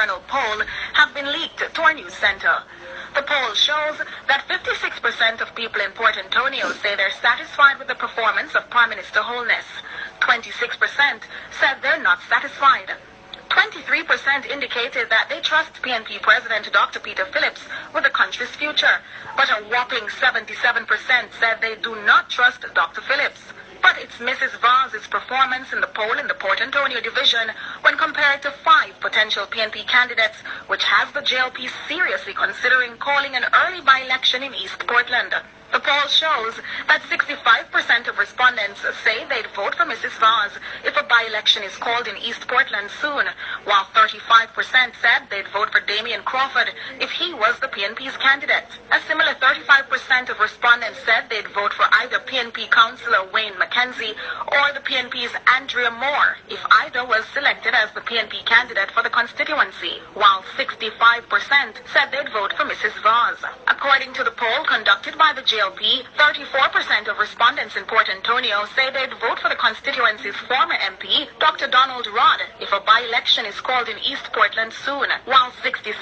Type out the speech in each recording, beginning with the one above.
internal poll have been leaked to our news center. The poll shows that 56% of people in Port Antonio say they're satisfied with the performance of Prime Minister Holness. 26% said they're not satisfied. 23% indicated that they trust PNP President Dr. Peter Phillips with the country's future, but a whopping 77% said they do not trust Dr. Phillips. But it's Mrs. Vaz's performance in the poll in the Port Antonio division when compared to 5 potential PNP candidates, which has the JLP seriously considering calling an early by-election in East Portland. The poll shows that 65% of respondents say they'd vote for Mrs. Vaz if a by-election is called in East Portland soon, while 35% said they'd vote for Damien Crawford if he was the PNP's candidate. A similar 35% of respondents said they'd vote for either PNP Councillor Wayne McKenzie or the PNP's Andrea Moore if either was selected as the PNP candidate for the constituency, while 65% said they'd vote for Mrs. Vaz. According to the poll conducted by the JLP, 34% of respondents in Port Antonio say they'd vote for the constituency's former MP, Dr. Donald Rodd, if a by-election is called in East Portland soon, while 66%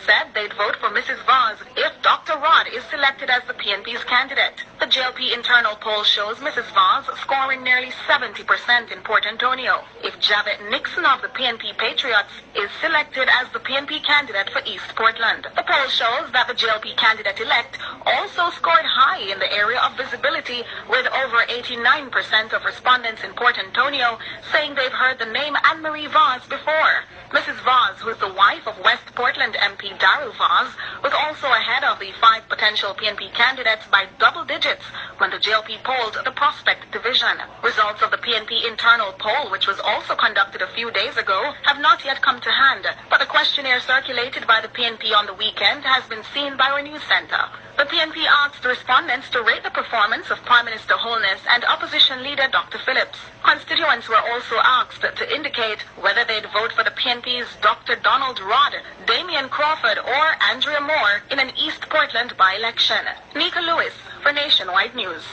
said they'd vote for Mrs. Vaz if Dr. Rodd is selected as the PNP's candidate. The JLP internal poll shows Mrs. Vaz scoring nearly 70% in Port Antonio if Javette Nixon of the PNP Patriots is selected as the PNP candidate for East Portland. The poll shows that the JLP candidate-elect also scored high in the area of visibility, with over 89% of respondents in Port Antonio saying they've heard the name Anne-Marie Vaz before. Mrs. Vaz, who is the wife of West Portland MP Daryl Vaz, was also ahead of the 5 potential PNP candidates by double digits when the JLP polled the Prospect division. Results of the PNP internal poll, which was also conducted a few days ago, have not yet come to hand, but the questionnaire circulated by the PNP on the weekend has been seen by our news center. The PNP asked respondents to rate the performance of Prime Minister Holness and opposition leader Dr. Phillips. Constituents were also asked to indicate whether they'd vote for the PNP's Dr. Donald Rodd, Damien Crawford or Andrea Moore in an East Portland by-election. Nika Lewis for Nationwide News.